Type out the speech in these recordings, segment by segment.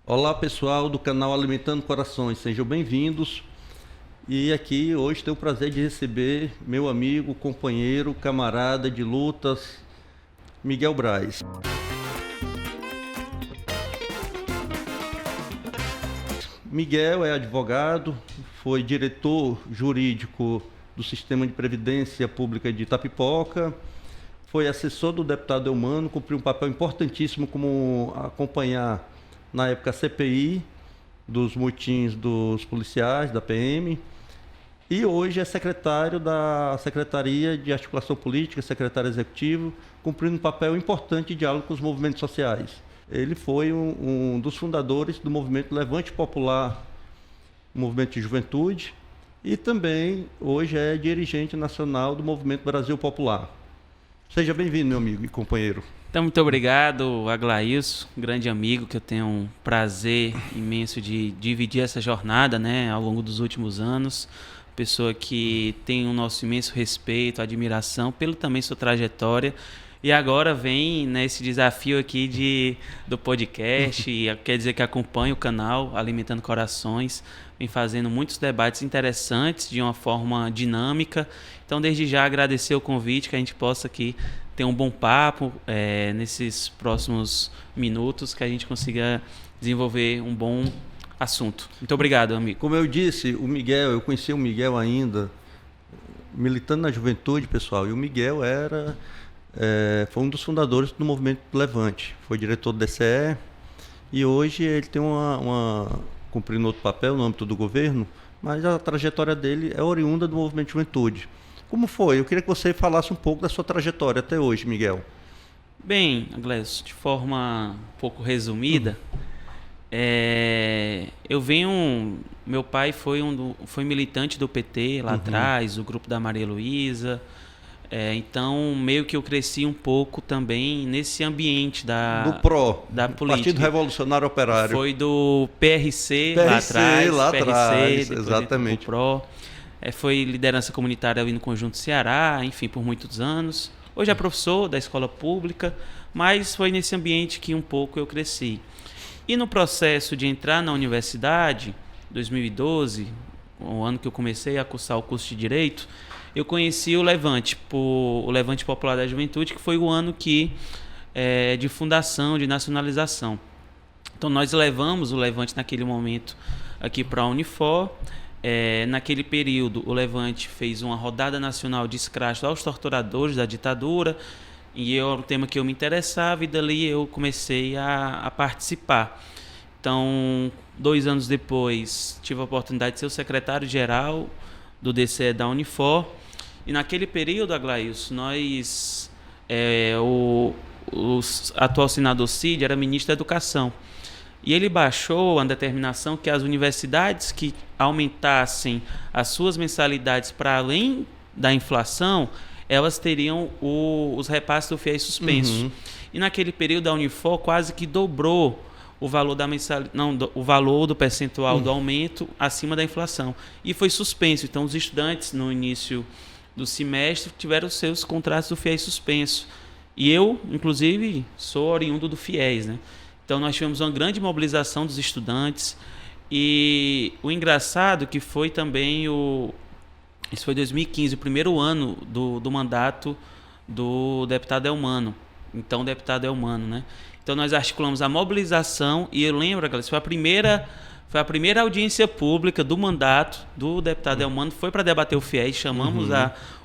Olá pessoal do canal Alimentando Corações, sejam bem-vindos. E aqui hoje tenho o prazer de receber meu amigo, companheiro, camarada de lutas, Miguel Braz. Miguel é advogado, foi diretor jurídico do Sistema de Previdência Pública de Itapipoca, foi assessor do deputado Eumano, cumpriu um papel importantíssimo como acompanhar na época a CPI dos motins dos policiais, da PM, e hoje é secretário da Secretaria de Articulação Política, secretário executivo, cumprindo um papel importante de diálogo com os movimentos sociais. Ele foi um dos fundadores do movimento Levante Popular, movimento de juventude, e também hoje é dirigente nacional do movimento Brasil Popular. Seja bem-vindo, meu amigo e companheiro. Então, muito obrigado, Aglailson, grande amigo que eu tenho um prazer imenso de dividir essa jornada, né, ao longo dos últimos anos. Pessoa que tem o nosso imenso respeito, admiração pelo também sua trajetória. E agora vem nesse desafio aqui do podcast, quer dizer que acompanha o canal Alimentando Corações, vem fazendo muitos debates interessantes de uma forma dinâmica. Então, desde já, agradecer o convite, que a gente possa aqui ter um bom papo nesses próximos minutos, que a gente consiga desenvolver um bom assunto. Muito obrigado, amigo. Como eu disse, eu conheci o Miguel ainda militando na juventude, pessoal, e o Miguel foi um dos fundadores do movimento Levante, foi diretor do DCE, e hoje ele tem cumprindo outro papel no âmbito do governo, mas a trajetória dele é oriunda do movimento de juventude. Como foi? Eu queria que você falasse um pouco da sua trajetória até hoje, Miguel. Bem, Aglailson, de forma um pouco resumida, meu pai foi militante do PT lá atrás, o grupo da Maria Luísa. Então, meio que eu cresci um pouco também nesse ambiente da política. Partido Revolucionário Operário. Foi do PRC lá atrás, exatamente. Do PRO. Foi liderança comunitária ali no Conjunto Ceará, enfim, por muitos anos. Hoje é professor da escola pública, mas foi nesse ambiente que um pouco eu cresci. E no processo de entrar na universidade, 2012, o ano que eu comecei a cursar o curso de Direito, eu conheci o Levante Popular da Juventude, que foi o ano de fundação, de nacionalização. Então, nós levamos o Levante naquele momento aqui para a Unifor. Naquele período, o Levante fez uma rodada nacional de escracho aos torturadores da ditadura, e era um tema que eu me interessava, e dali eu comecei a participar. Então, 2 anos depois, tive a oportunidade de ser o secretário-geral do DCE da Unifor. E naquele período, Aglailson, o atual senador Cid era ministro da Educação. E ele baixou a determinação que as universidades que aumentassem as suas mensalidades para além da inflação, elas teriam os repasses do FIES suspenso. E naquele período, a Unifor quase que dobrou o valor o valor do percentual do aumento acima da inflação. E foi suspenso. Então, os estudantes, no início do semestre, tiveram seus contratos do FIES suspenso. E eu, inclusive, sou oriundo do FIES, né? Então, nós tivemos uma grande mobilização dos estudantes. E o engraçado que foi também isso foi 2015, o primeiro ano do mandato do deputado Eumano. Então, o deputado Eumano, né? Então, nós articulamos a mobilização, e eu lembro, galera, foi a primeira audiência pública do mandato do deputado Eumano, foi para debater o FIES, chamamos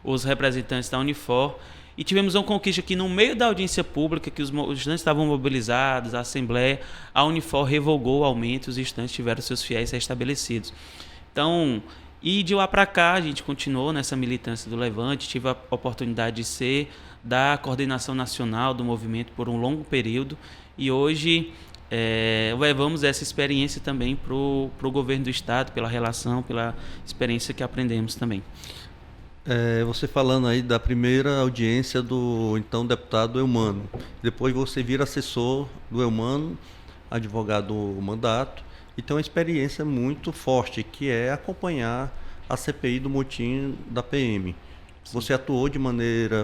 os representantes da Unifor, e tivemos uma conquista que, no meio da audiência pública, que os estudantes estavam mobilizados, a Assembleia, a Unifor revogou o aumento e os estudantes tiveram seus FIES restabelecidos. Então, e de lá para cá, a gente continuou nessa militância do Levante, tive a oportunidade de ser da coordenação nacional do movimento por um longo período, e hoje levamos essa experiência também para o governo do Estado, pela relação, pela experiência que aprendemos também. Você falando aí da primeira audiência do então deputado Eumano, depois você vira assessor do Eumano, advogado do mandato, e tem uma experiência muito forte, que é acompanhar a CPI do motim da PM. Sim. Você atuou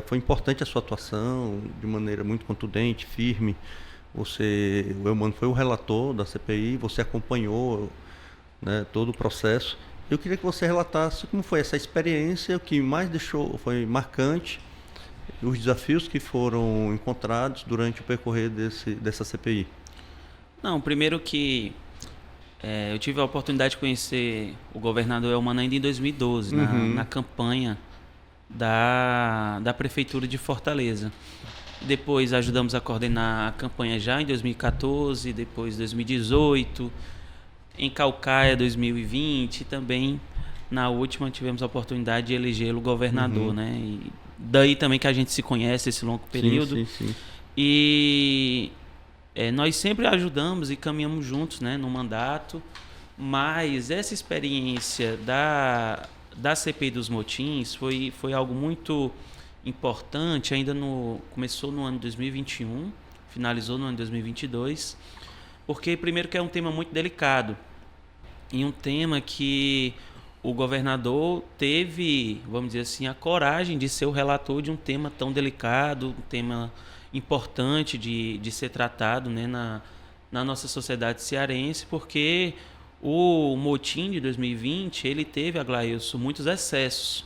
foi importante a sua atuação, de maneira muito contundente, firme. o Eumano foi o relator da CPI, você acompanhou, né, todo o processo. Eu queria que você relatasse como foi essa experiência, o que mais deixou, foi marcante, os desafios que foram encontrados durante o percorrer dessa CPI. Não, primeiro que eu tive a oportunidade de conhecer o governador Eumano ainda em 2012, na campanha da Prefeitura de Fortaleza. Depois ajudamos a coordenar a campanha já em 2014, depois 2018, em Caucaia 2020 e também na última tivemos a oportunidade de elegê-lo governador, né? E daí também que a gente se conhece esse longo período. Sim. E nós sempre ajudamos e caminhamos juntos, né, no mandato, mas essa experiência da CPI dos motins foi algo muito importante, começou no ano 2021, finalizou no ano 2022, porque primeiro que é um tema muito delicado, e um tema que o governador teve, vamos dizer assim, a coragem de ser o relator de um tema tão delicado, um tema importante de ser tratado, né, na nossa sociedade cearense, porque o motim de 2020, ele teve, Aglailson, muitos excessos.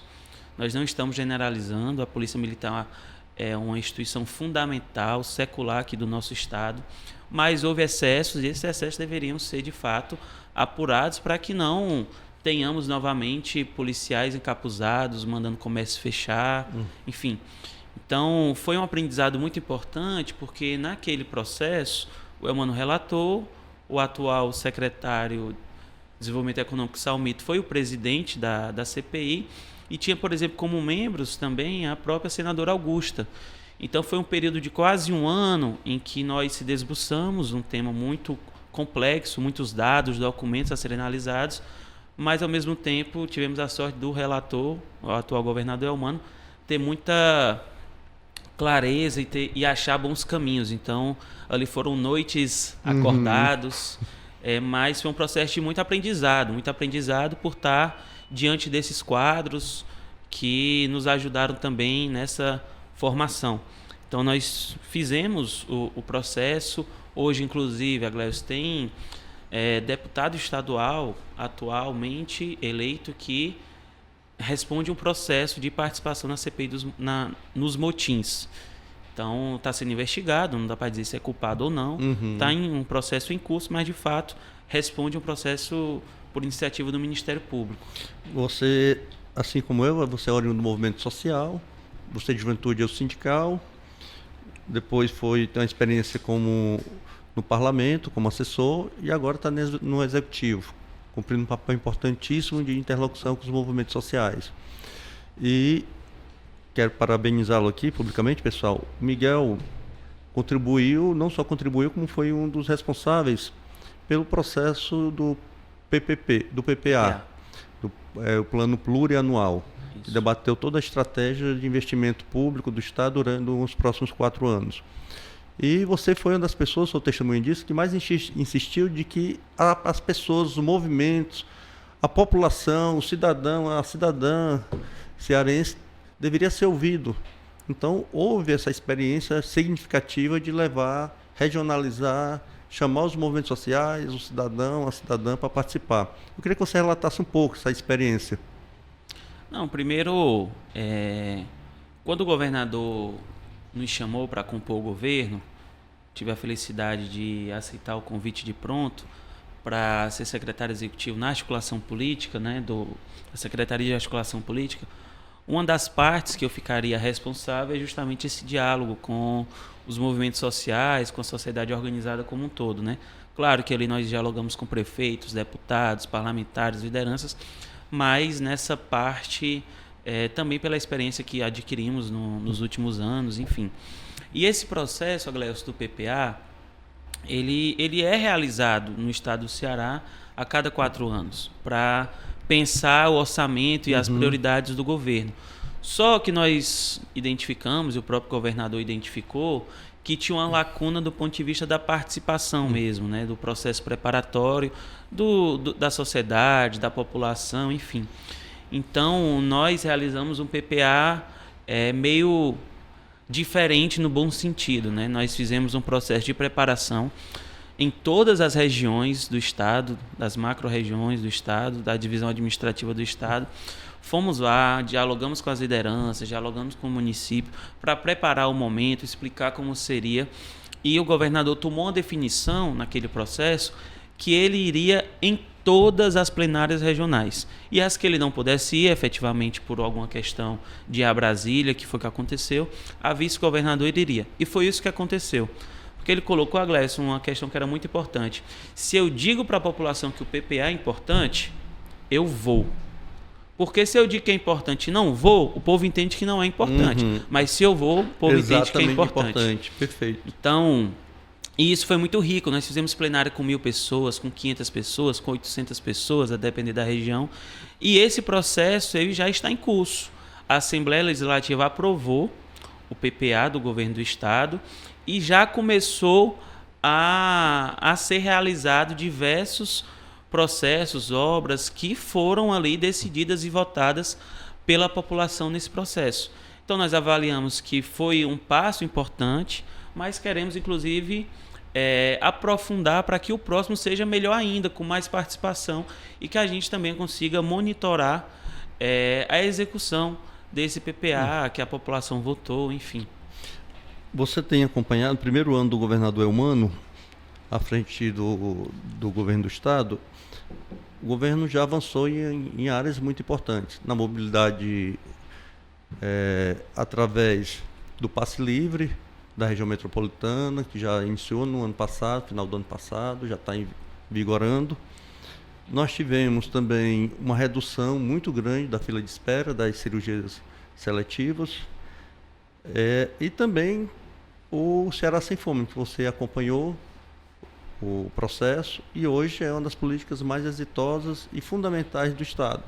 Nós não estamos generalizando, a Polícia Militar é uma instituição fundamental, secular aqui do nosso Estado, mas houve excessos e esses excessos deveriam ser, de fato, apurados para que não tenhamos novamente policiais encapuzados, mandando comércio fechar, enfim. Então, foi um aprendizado muito importante, porque naquele processo, o Eumano relator, o atual secretário de Desenvolvimento Econômico, Salmito, foi o presidente da CPI, e tinha, por exemplo, como membros também a própria senadora Augusta. Então, foi um período de quase um ano em que nós se debruçamos, um tema muito complexo, muitos dados, documentos a serem analisados, mas, ao mesmo tempo, tivemos a sorte do relator, o atual governador Eumano, ter muita clareza e achar bons caminhos. Então, ali foram noites acordados, mas foi um processo de muito aprendizado por estar diante desses quadros que nos ajudaram também nessa formação. Então, nós fizemos o processo. Hoje, inclusive, a Gleus tem deputado estadual atualmente eleito que responde um processo de participação na CPI nos motins. Então, está sendo investigado, não dá para dizer se é culpado ou não. Está em um processo em curso, mas, de fato, responde um processo por iniciativa do Ministério Público. Você, assim como eu, você é oriundo do movimento social, você de juventude é o sindical, depois tem uma experiência no parlamento, como assessor, e agora está no executivo, cumprindo um papel importantíssimo de interlocução com os movimentos sociais. E quero parabenizá-lo aqui publicamente, pessoal. O Miguel não só contribuiu, como foi um dos responsáveis pelo processo do PPP, do PPA, o Plano Plurianual, que debateu toda a estratégia de investimento público do Estado durante os próximos 4 anos. E você foi uma das pessoas, sou testemunha disso, que mais insistiu de que as pessoas, os movimentos, a população, o cidadão, a cidadã cearense deveria ser ouvido. Então, houve essa experiência significativa de regionalizar, chamar os movimentos sociais, o cidadão, a cidadã para participar. Eu queria que você relatasse um pouco essa experiência. Não, primeiro, quando o governador nos chamou para compor o governo, tive a felicidade de aceitar o convite de pronto para ser secretário executivo na articulação política, né, da Secretaria de Articulação Política. Uma das partes que eu ficaria responsável é justamente esse diálogo com os movimentos sociais, com a sociedade organizada como um todo, né? Claro que ali nós dialogamos com prefeitos, deputados, parlamentares, lideranças, mas nessa parte também pela experiência que adquirimos nos últimos anos, enfim. E esse processo, Aglailson, do PPA, ele é realizado no estado do Ceará a cada 4 anos, para pensar o orçamento e as prioridades do governo. Só que nós identificamos, e o próprio governador identificou, que tinha uma lacuna do ponto de vista da participação mesmo, né, do processo preparatório da sociedade, da população, enfim. Então, nós realizamos um PPA meio diferente no bom sentido, né? Nós fizemos um processo de preparação em todas as regiões do Estado, das macro-regiões do Estado, da divisão administrativa do Estado. Fomos lá, dialogamos com as lideranças, dialogamos com o município para preparar o momento, explicar como seria. E o governador tomou uma definição naquele processo que ele iria em todas as plenárias regionais. E as que ele não pudesse ir, efetivamente, por alguma questão de ir a Brasília, que foi o que aconteceu, a vice-governador iria. E foi isso que aconteceu. Porque ele colocou, a Gleison, uma questão que era muito importante. Se eu digo para a população que o PPA é importante, eu vou. Porque se eu digo que é importante e não vou, o povo entende que não é importante. Mas se eu vou, o povo entende que é importante. Perfeito. Então, e isso foi muito rico. Nós fizemos plenária com 1.000 pessoas, com 500 pessoas, com 800 pessoas, a depender da região. E esse processo ele já está em curso. A Assembleia Legislativa aprovou o PPA do governo do Estado e já começou a ser realizado diversos processos, obras que foram ali decididas e votadas pela população nesse processo. Então nós avaliamos que foi um passo importante, mas queremos inclusive aprofundar para que o próximo seja melhor ainda, com mais participação e que a gente também consiga monitorar a execução desse PPA que a população votou, enfim. Você tem acompanhado o primeiro ano do governador Eumano, à frente do governo do Estado. O governo já avançou em áreas muito importantes. Na mobilidade, através do passe livre da região metropolitana, que já iniciou no ano passado, final do ano passado, já está vigorando. Nós tivemos também uma redução muito grande da fila de espera das cirurgias seletivas. E também o Ceará Sem Fome, que você acompanhou o processo e hoje é uma das políticas mais exitosas e fundamentais do Estado.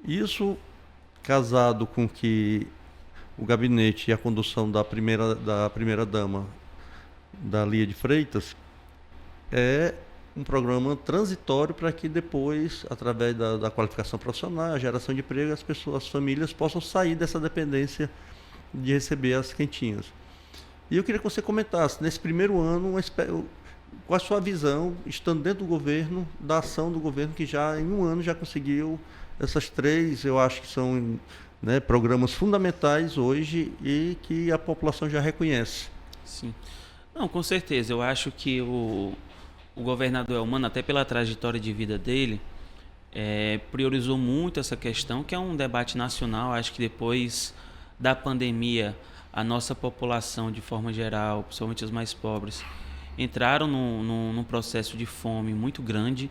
Isso, casado com que o gabinete e a condução da primeira-dama, da Lia de Freitas, é um programa transitório para que depois, através da qualificação profissional, a geração de emprego, as famílias possam sair dessa dependência de receber as quentinhas. E eu queria que você comentasse, nesse primeiro ano, qual a sua visão, estando dentro do governo, da ação do governo, que já em um ano já conseguiu essas três, eu acho que são programas fundamentais hoje e que a população já reconhece. Sim. Não, com certeza. Eu acho que o governador Eumano, até pela trajetória de vida dele, priorizou muito essa questão, que é um debate nacional. Acho que depois da pandemia, a nossa população, de forma geral, principalmente os mais pobres, entraram num processo de fome muito grande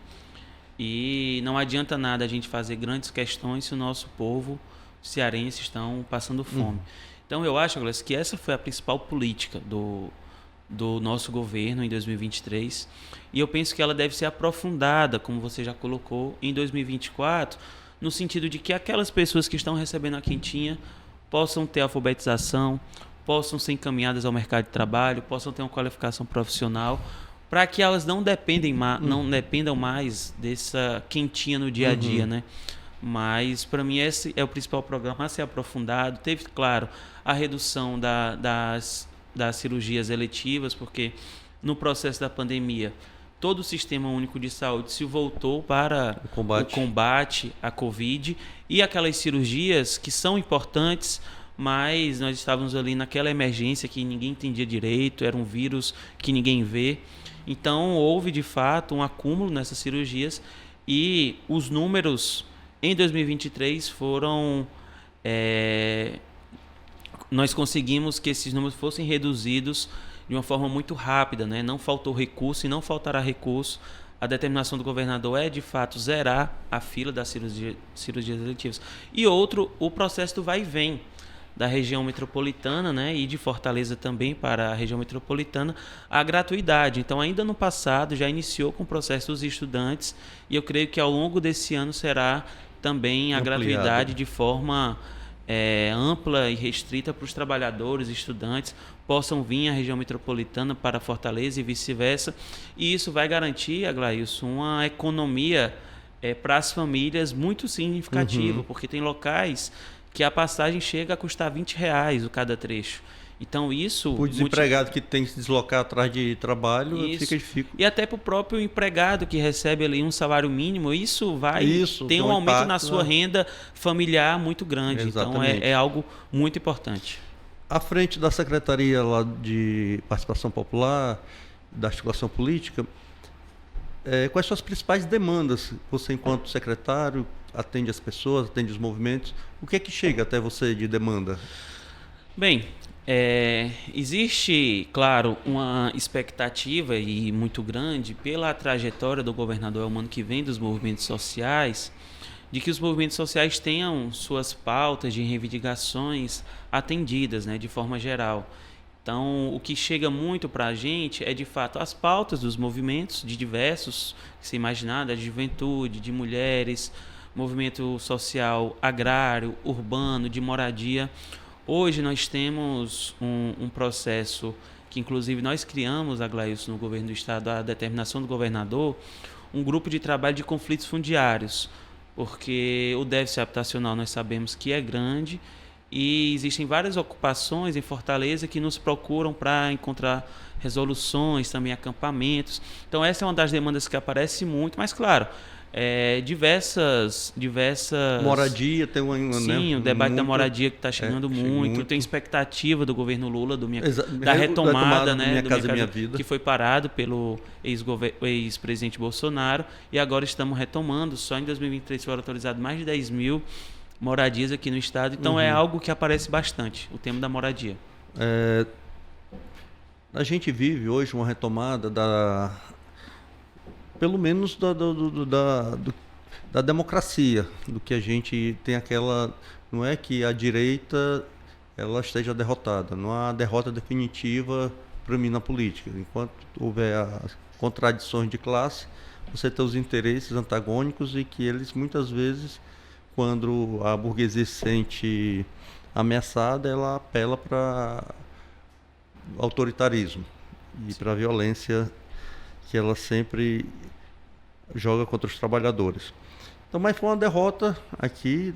e não adianta nada a gente fazer grandes questões se o nosso povo cearense estão passando fome. Então eu acho, Gleice, que essa foi a principal política do nosso governo em 2023 e eu penso que ela deve ser aprofundada, como você já colocou, em 2024, no sentido de que aquelas pessoas que estão recebendo a quentinha possam ter alfabetização, possam ser encaminhadas ao mercado de trabalho, possam ter uma qualificação profissional, para que elas não dependam mais dessa quentinha no dia a dia, né? Mas, para mim, esse é o principal programa a ser aprofundado. Teve, claro, a redução das cirurgias eletivas, porque no processo da pandemia, todo o Sistema Único de Saúde se voltou para o combate à Covid e aquelas cirurgias que são importantes, mas nós estávamos ali naquela emergência que ninguém entendia direito, era um vírus que ninguém vê. Então, houve, de fato, um acúmulo nessas cirurgias e os números em 2023 foram... nós conseguimos que esses números fossem reduzidos de uma forma muito rápida, né? Não faltou recurso e não faltará recurso. A determinação do governador é, de fato, zerar a fila das cirurgias eletivas. E outro, o processo do vai e vem da região metropolitana, né? E de Fortaleza também para a região metropolitana, a gratuidade. Então, ainda no passado, já iniciou com o processo dos estudantes e eu creio que ao longo desse ano será também a gratuidade de forma ampla e restrita para os trabalhadores, estudantes, possam vir à região metropolitana para Fortaleza e vice-versa. E isso vai garantir, Aglailson, uma economia para as famílias muito significativa, porque tem locais que a passagem chega a custar R$ 20 o cada trecho. Então isso... O desempregado que tem que se deslocar atrás de trabalho fica difícil. E até para o próprio empregado que recebe ali um salário mínimo, isso vai ter um aumento impacto na sua renda familiar muito grande. Exatamente. Então é algo muito importante. À frente da Secretaria lá de Participação Popular, da Articulação Política, quais são as principais demandas? Você, enquanto secretário, atende as pessoas, atende os movimentos. O que é que chega até você de demanda? Bem, existe, claro, uma expectativa e muito grande pela trajetória do governador Elmano, que vem dos movimentos sociais, de que os movimentos sociais tenham suas pautas de reivindicações atendidas, né, de forma geral. Então, o que chega muito para a gente é, de fato, as pautas dos movimentos, de diversos, que se imaginar, da juventude, de mulheres, movimento social agrário, urbano, de moradia. Hoje nós temos um processo que, inclusive, nós criamos, Aglailson, no governo do Estado, a determinação do governador, um grupo de trabalho de conflitos fundiários, porque o déficit habitacional nós sabemos que é grande e existem várias ocupações em Fortaleza que nos procuram para encontrar resoluções, também acampamentos. Então essa é uma das demandas que aparece muito, mas claro, diversas... Moradia tem uma... Sim, o debate da moradia que está chegando muito. Tem expectativa do governo Lula da retomada, né, Minha Casa Minha Vida, que foi parado pelo ex-presidente Bolsonaro, e agora estamos retomando. Só em 2023 foram autorizadas mais de 10 mil moradias aqui no estado. Então é algo que aparece bastante, o tema da moradia. A gente vive hoje uma retomada pelo menos da democracia, do que a gente tem aquela... Não é que a direita ela esteja derrotada, não há derrota definitiva para mim na política. Enquanto houver as contradições de classe, você tem os interesses antagônicos e que eles muitas vezes, quando a burguesia se sente ameaçada, ela apela para autoritarismo e para a violência que ela sempre joga contra os trabalhadores. Então, mas foi uma derrota aqui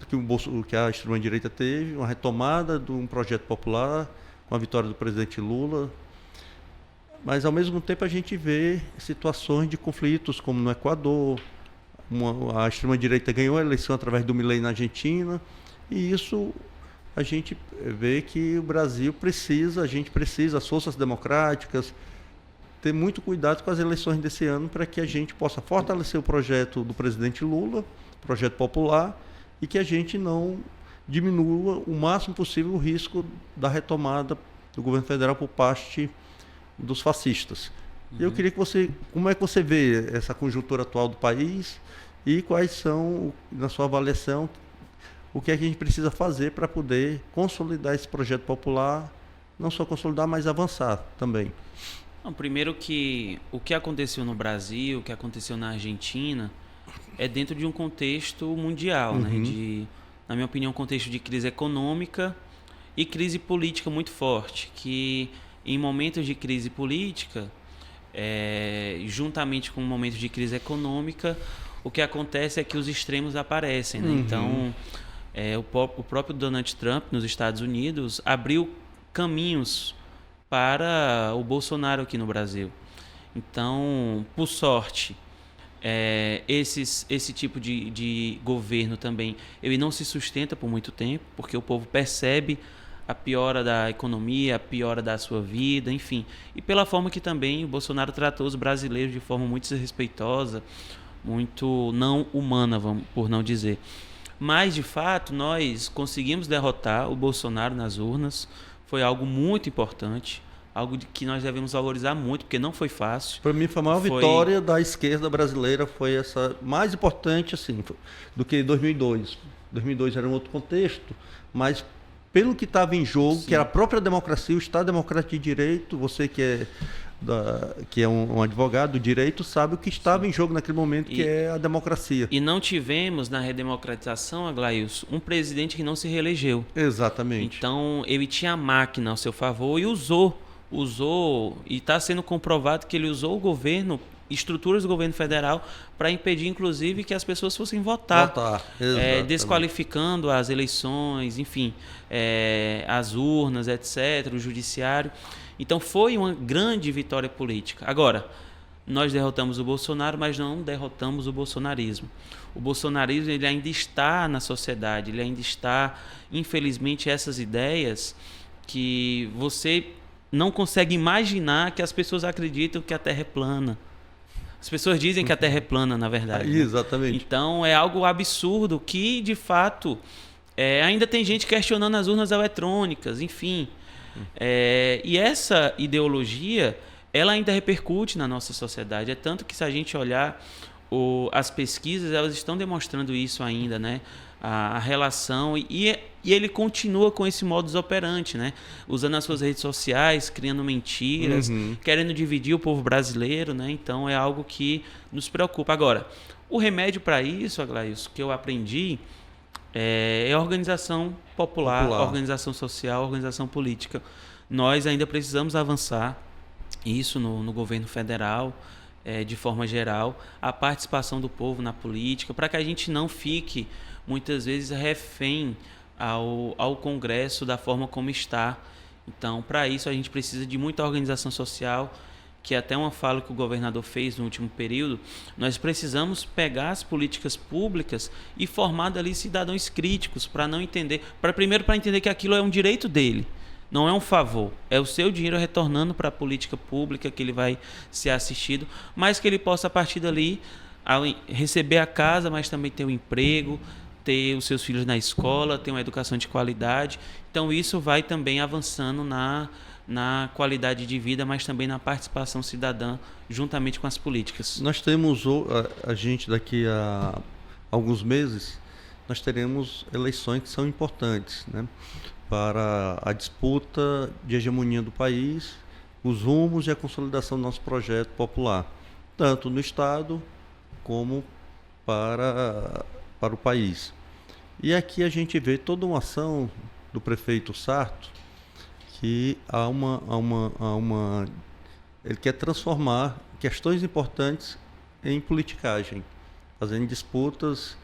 que a extrema-direita teve, uma retomada de um projeto popular com a vitória do presidente Lula. Mas, ao mesmo tempo, a gente vê situações de conflitos, como no Equador. A extrema-direita ganhou a eleição através do Milei na Argentina, e isso a gente vê que o Brasil precisa, as forças democráticas, ter muito cuidado com as eleições desse ano para que a gente possa fortalecer o projeto do presidente Lula, projeto popular, e que a gente não diminua o máximo possível o risco da retomada do governo federal por parte dos fascistas. Eu queria que como é que você vê essa conjuntura atual do país e quais são, na sua avaliação, o que é que a gente precisa fazer para poder consolidar esse projeto popular, não só consolidar, mas avançar também. Primeiro que o que aconteceu no Brasil, o que aconteceu na Argentina, é dentro de um contexto mundial, né? Na minha opinião, um contexto de crise econômica e crise política muito forte, que em momentos de crise política, juntamente com momentos de crise econômica, o que acontece é que os extremos aparecem, né? Então, o próprio Donald Trump, nos Estados Unidos, abriu caminhos para o Bolsonaro aqui no Brasil. Então, por sorte, esse tipo de governo também, ele não se sustenta por muito tempo, porque o povo percebe a piora da economia, a piora da sua vida, enfim. E pela forma que também o Bolsonaro tratou os brasileiros de forma muito desrespeitosa, muito não humana, por não dizer. Mas, de fato, nós conseguimos derrotar o Bolsonaro nas urnas. Foi algo muito importante, algo que nós devemos valorizar muito, porque não foi fácil. Para mim, foi a maior vitória da esquerda brasileira, foi essa mais importante assim, do que 2002. 2002 era um outro contexto, mas pelo que estava em jogo, que era a própria democracia, o Estado Democrático de Direito, você que é um advogado do direito, sabe o que estava em jogo naquele momento, que é a democracia. E não tivemos, na redemocratização, Aglailson, um presidente que não se reelegeu. Exatamente. Então, ele tinha a máquina ao seu favor e usou, e está sendo comprovado que ele usou o governo estruturas do governo federal para impedir, inclusive, que as pessoas fossem votar. Desqualificando as eleições, enfim, as urnas, etc., o judiciário. Então foi uma grande vitória política. Agora, nós derrotamos o Bolsonaro, mas não derrotamos o bolsonarismo. O bolsonarismo ele ainda está na sociedade, ele ainda está, infelizmente, essas ideias que você não consegue imaginar que as pessoas acreditam que a Terra é plana. As pessoas dizem que a Terra é plana, na verdade. Exatamente. Né? Então, é algo absurdo que, de fato, ainda tem gente questionando as urnas eletrônicas, enfim. E essa ideologia, ela ainda repercute na nossa sociedade. É tanto que, se a gente olhar as pesquisas, elas estão demonstrando isso ainda, né? A relação, e ele continua com esse modus operandi, né? Usando as suas redes sociais, criando mentiras, querendo dividir o povo brasileiro, né? Então é algo que nos preocupa. Agora, o remédio para isso, Aglailson, que eu aprendi é a organização popular, organização social, organização política. Nós ainda precisamos avançar isso no governo federal, de forma geral, a participação do povo na política, para que a gente não fique muitas vezes refém ao Congresso da forma como está. Então, para isso, a gente precisa de muita organização social, que é até uma fala que o governador fez no último período. Nós precisamos pegar as políticas públicas e formar dali cidadãos críticos, para entender que aquilo é um direito dele, não é um favor, é o seu dinheiro retornando para a política pública que ele vai ser assistido, mas que ele possa, a partir dali, receber a casa, mas também ter um emprego, ter os seus filhos na escola, ter uma educação de qualidade. Então isso vai também avançando na qualidade de vida, mas também na participação cidadã, juntamente com as políticas. Nós temos, a gente daqui a alguns meses, nós teremos eleições que são importantes, né, para a disputa de hegemonia do país, os rumos e a consolidação do nosso projeto popular, tanto no Estado como para o país. E aqui a gente vê toda uma ação do prefeito Sarto, que ele quer transformar questões importantes em politicagem, fazendo disputas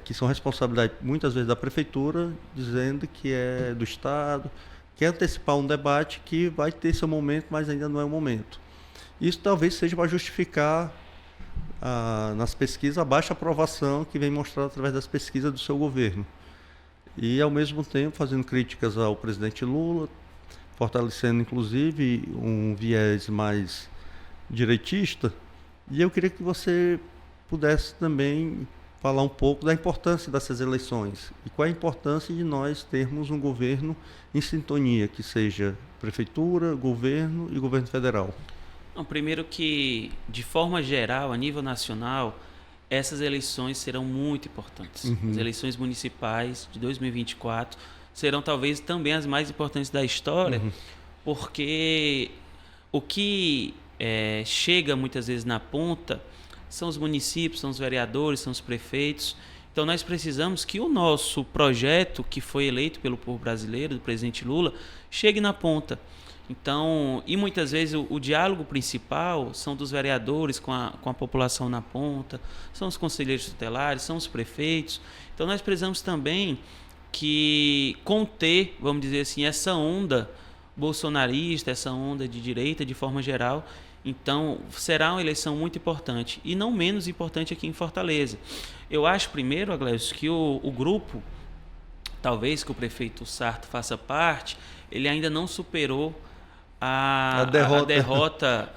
que são responsabilidade muitas vezes da prefeitura, dizendo que é do Estado, quer antecipar um debate que vai ter seu momento, mas ainda não é o momento. Isso talvez seja para justificar nas pesquisas a baixa aprovação que vem mostrada através das pesquisas do seu governo. E, ao mesmo tempo, fazendo críticas ao presidente Lula, fortalecendo, inclusive, um viés mais direitista. E eu queria que você pudesse também falar um pouco da importância dessas eleições e qual a importância de nós termos um governo em sintonia, que seja prefeitura, governo e governo federal. Não, primeiro que, de forma geral, a nível nacional, essas eleições serão muito importantes. As eleições municipais de 2024 serão talvez também as mais importantes da história, porque o que chega muitas vezes na ponta são os municípios, são os vereadores, são os prefeitos. Então nós precisamos que o nosso projeto, que foi eleito pelo povo brasileiro, do presidente Lula, chegue na ponta. Então, e muitas vezes o diálogo principal são dos vereadores com a população na ponta, são os conselheiros tutelares, são os prefeitos. Então nós precisamos também conter, vamos dizer assim, essa onda bolsonarista, essa onda de direita de forma geral. Então será uma eleição muito importante e não menos importante aqui em Fortaleza. Eu acho, primeiro, Aglailson, que o grupo, talvez que o prefeito Sarto faça parte, ele ainda não superou a derrota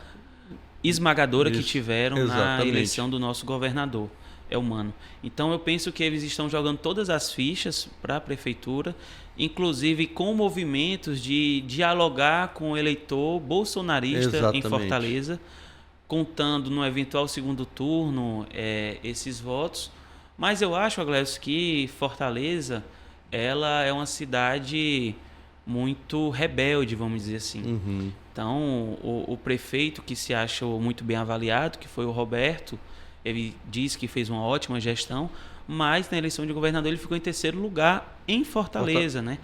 esmagadora que tiveram na eleição do nosso governador Elmano. Então eu penso que eles estão jogando todas as fichas para a prefeitura, inclusive com movimentos de dialogar com o eleitor bolsonarista em Fortaleza, contando no eventual segundo turno esses votos. Mas eu acho, Aglailson, que Fortaleza ela é uma cidade muito rebelde, vamos dizer assim. Então, o prefeito, que se achou muito bem avaliado, que foi o Roberto, ele diz que fez uma ótima gestão, mas na eleição de governador ele ficou em terceiro lugar em Fortaleza, né?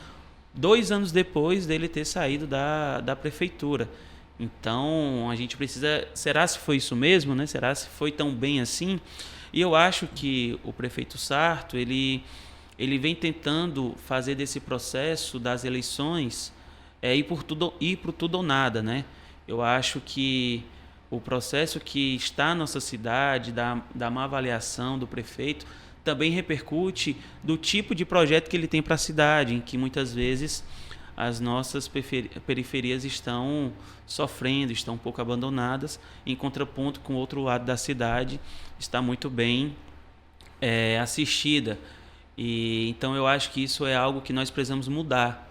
2 anos depois dele ter saído da prefeitura. Então, a gente precisa... Será se foi isso mesmo, né? Será se foi tão bem assim? E eu acho que o prefeito Sarto, ele vem tentando fazer desse processo das eleições ir por tudo ou nada, né? Eu acho que o processo que está na nossa cidade, da má avaliação do prefeito, também repercute do tipo de projeto que ele tem para a cidade, em que muitas vezes as nossas periferias estão sofrendo, estão um pouco abandonadas, em contraponto com o outro lado da cidade, está muito bem assistida. E então eu acho que isso é algo que nós precisamos mudar.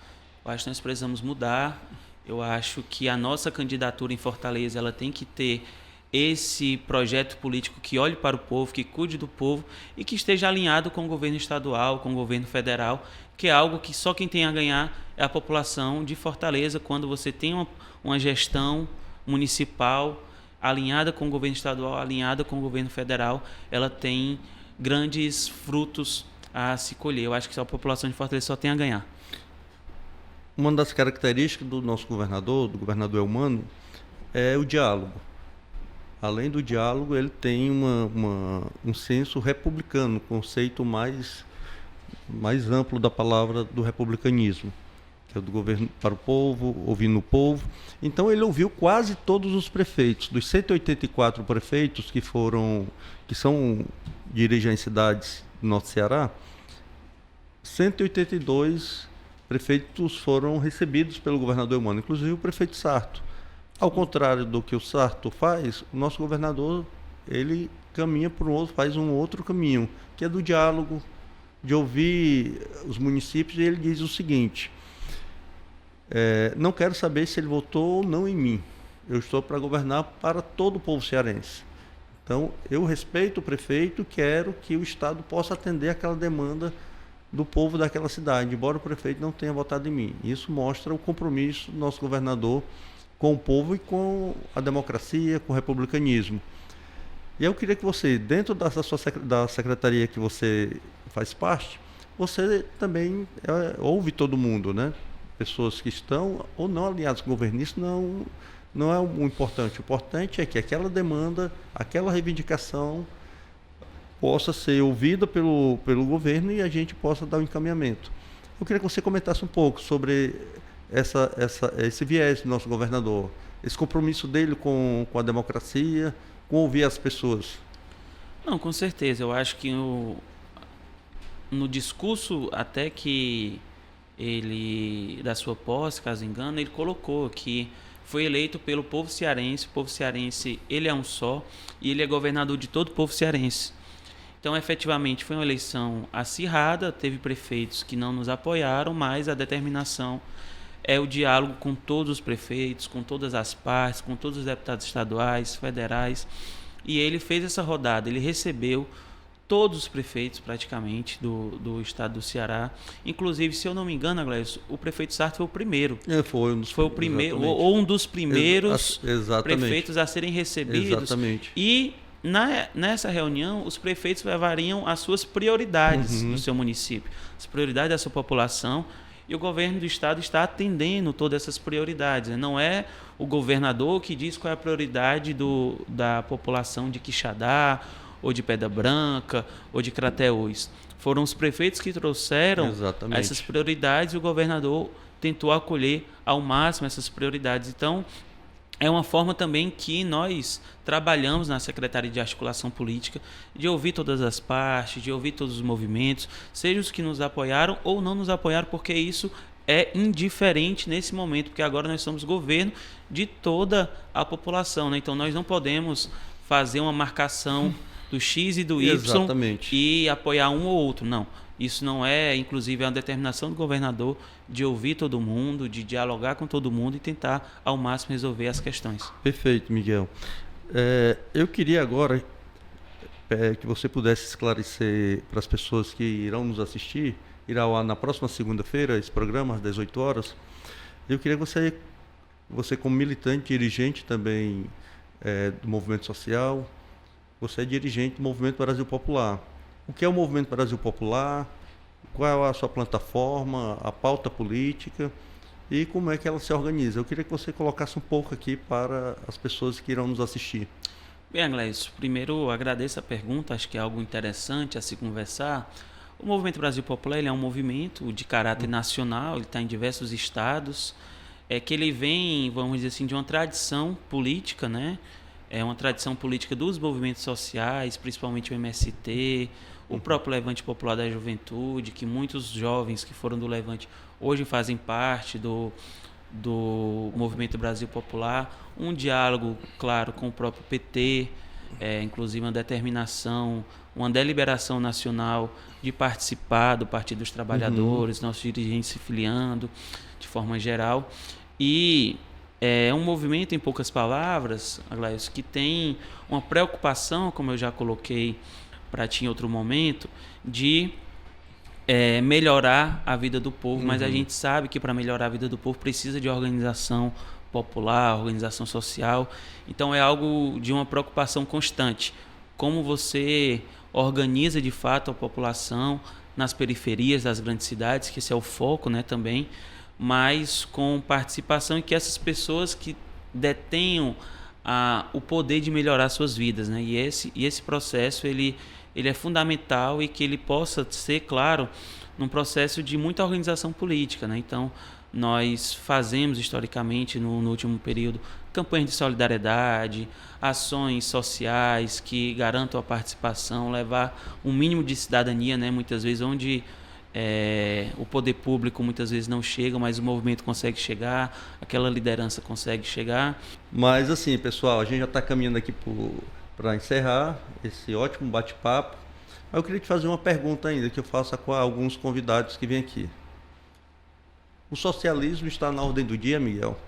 Eu acho que a nossa candidatura em Fortaleza, ela tem que ter esse projeto político que olhe para o povo, que cuide do povo e que esteja alinhado com o governo estadual, com o governo federal, que é algo que só quem tem a ganhar é a população de Fortaleza, quando você tem uma gestão municipal alinhada com o governo estadual, alinhada com o governo federal, ela tem grandes frutos a se colher. Eu acho que a população de Fortaleza só tem a ganhar. Uma das características do nosso governador, do governador Eumano, é o diálogo. Além do diálogo, ele tem um senso republicano, um conceito mais amplo da palavra do republicanismo, que é do governo para o povo, ouvindo o povo. Então ele ouviu quase todos os prefeitos, dos 184 prefeitos que são dirigem as cidades do nosso Ceará, 182 prefeitos foram recebidos pelo governador Eumano, inclusive o prefeito Sarto. Ao contrário do que o Sarto faz, o nosso governador, ele caminha por faz um outro caminho, que é do diálogo, de ouvir os municípios, e ele diz o seguinte: não quero saber se ele votou ou não em mim, eu estou para governar para todo o povo cearense. Então, eu respeito o prefeito, quero que o Estado possa atender aquela demanda do povo daquela cidade, embora o prefeito não tenha votado em mim. Isso mostra o compromisso do nosso governador com o povo e com a democracia, com o republicanismo. E eu queria que você, dentro da secretaria que você faz parte, você também ouve todo mundo, né? Pessoas que estão ou não alinhadas com o governo. Isso não é o importante. O importante é que aquela demanda, aquela reivindicação possa ser ouvida pelo governo e a gente possa dar um encaminhamento. Eu queria que você comentasse um pouco sobre esse viés do nosso governador, esse compromisso dele com a democracia, com ouvir as pessoas. Não, com certeza. Eu acho que no discurso até que ele, da sua posse, caso engano, ele colocou que foi eleito pelo povo cearense. O povo cearense, ele é um só e ele é governador de todo o povo cearense. Então, efetivamente, foi uma eleição acirrada, teve prefeitos que não nos apoiaram, mas a determinação é o diálogo com todos os prefeitos, com todas as partes, com todos os deputados estaduais, federais. E ele fez essa rodada, ele recebeu todos os prefeitos, praticamente, do estado do Ceará. Inclusive, se eu não me engano, Gleison, o prefeito Sarto foi o primeiro. Foi o primeiro, ou um dos primeiros prefeitos a serem recebidos. Exatamente. E nessa reunião, os prefeitos levariam as suas prioridades do seu município, as prioridades da sua população, e o governo do estado está atendendo todas essas prioridades. Não é o governador que diz qual é a prioridade da população de Quixadá, ou de Pedra Branca, ou de Crateús. Foram os prefeitos que trouxeram essas prioridades e o governador tentou acolher ao máximo essas prioridades. Então, é uma forma também que nós trabalhamos na Secretaria de Articulação Política, de ouvir todas as partes, de ouvir todos os movimentos, sejam os que nos apoiaram ou não nos apoiaram, porque isso é indiferente nesse momento, porque agora nós somos governo de toda a população, né? Então nós não podemos fazer uma marcação do X e do Y e apoiar um ou outro, não. Isso não é, inclusive, a determinação do governador de ouvir todo mundo, de dialogar com todo mundo e tentar, ao máximo, resolver as questões. Perfeito, Miguel. Eu queria agora que você pudesse esclarecer para as pessoas que irão nos assistir, irá ao ar na próxima segunda-feira, esse programa, às 18 horas. Eu queria que você como militante, dirigente também do movimento social, você é dirigente do Movimento Brasil Popular. O que é o Movimento Brasil Popular? Qual é a sua plataforma, a pauta política? e como é que ela se organiza. Eu queria que você colocasse um pouco aqui para as pessoas que irão nos assistir. Bem, Aglaício, primeiro agradeço a pergunta, acho que é algo interessante a se conversar. O Movimento Brasil Popular ele é um movimento de caráter nacional, ele está em diversos estados, que ele vem, vamos dizer assim, de uma tradição política, né? É uma tradição política dos movimentos sociais, principalmente o MST, o próprio Levante Popular da Juventude, que muitos jovens que foram do Levante hoje fazem parte do Movimento Brasil Popular, um diálogo, claro, com o próprio PT, inclusive uma determinação, uma deliberação nacional de participar do Partido dos Trabalhadores, nossos dirigentes se filiando de forma geral. E é um movimento, em poucas palavras, Aglaício, que tem uma preocupação, como eu já coloquei para ti em outro momento, de melhorar a vida do povo, mas a gente sabe que para melhorar a vida do povo precisa de organização popular, organização social. Então é algo de uma preocupação constante. Como você organiza de fato a população nas periferias das grandes cidades, que esse é o foco, né, também, mas com participação e que essas pessoas que detenham o poder de melhorar suas vidas, né? E esse processo ele é fundamental e que ele possa ser, claro, num processo de muita organização política, né? Então, nós fazemos historicamente no último período campanhas de solidariedade, ações sociais que garantam a participação, levar um mínimo de cidadania, né? Muitas vezes onde o poder público muitas vezes não chega, mas o movimento consegue chegar, aquela liderança consegue chegar. Mas assim, pessoal, a gente já está caminhando aqui para encerrar esse ótimo bate-papo. Eu queria te fazer uma pergunta ainda, que eu faço com alguns convidados que vêm aqui. O socialismo está na ordem do dia, Miguel?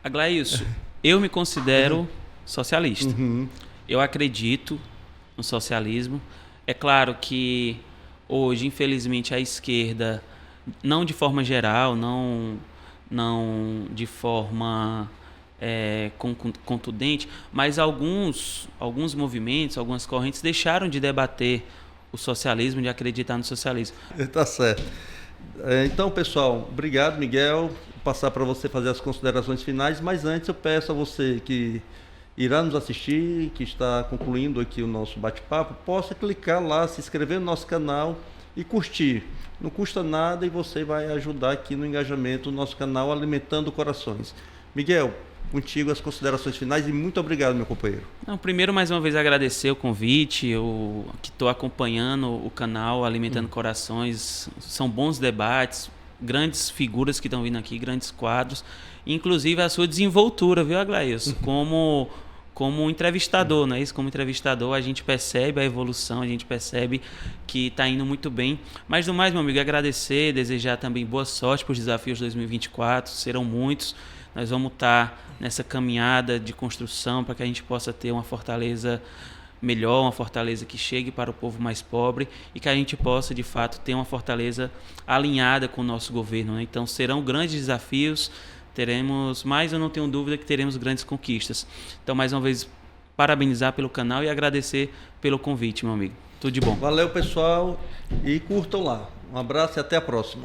Aglaício, eu me considero socialista. Eu acredito no socialismo. É claro que hoje, infelizmente, a esquerda, não de forma geral, não de forma contundente, mas alguns movimentos, algumas correntes deixaram de debater o socialismo, de acreditar no socialismo. Tá certo. Então, pessoal, obrigado, Miguel. Vou passar para você fazer as considerações finais, mas antes eu peço a você que irá nos assistir, que está concluindo aqui o nosso bate-papo, possa clicar lá, se inscrever no nosso canal e curtir. Não custa nada e você vai ajudar aqui no engajamento do nosso canal Alimentando Corações. Miguel, contigo as considerações finais e muito obrigado, meu companheiro. Primeiro, mais uma vez, agradecer o convite, eu que estou acompanhando o canal Alimentando Corações. São bons debates, grandes figuras que estão vindo aqui, grandes quadros, inclusive a sua desenvoltura, viu, Aglaício? Como entrevistador, não é isso? Como entrevistador, a gente percebe a evolução, a gente percebe que está indo muito bem. Mas, no mais, meu amigo, agradecer, desejar também boa sorte para os desafios 2024, serão muitos. Nós vamos estar nessa caminhada de construção para que a gente possa ter uma fortaleza melhor, uma fortaleza que chegue para o povo mais pobre e que a gente possa, de fato, ter uma fortaleza alinhada com o nosso governo, né? Então, serão grandes desafios, teremos, mas eu não tenho dúvida que teremos grandes conquistas. Então, mais uma vez, parabenizar pelo canal e agradecer pelo convite, meu amigo. Tudo de bom. Valeu, pessoal, e curtam lá. Um abraço e até a próxima.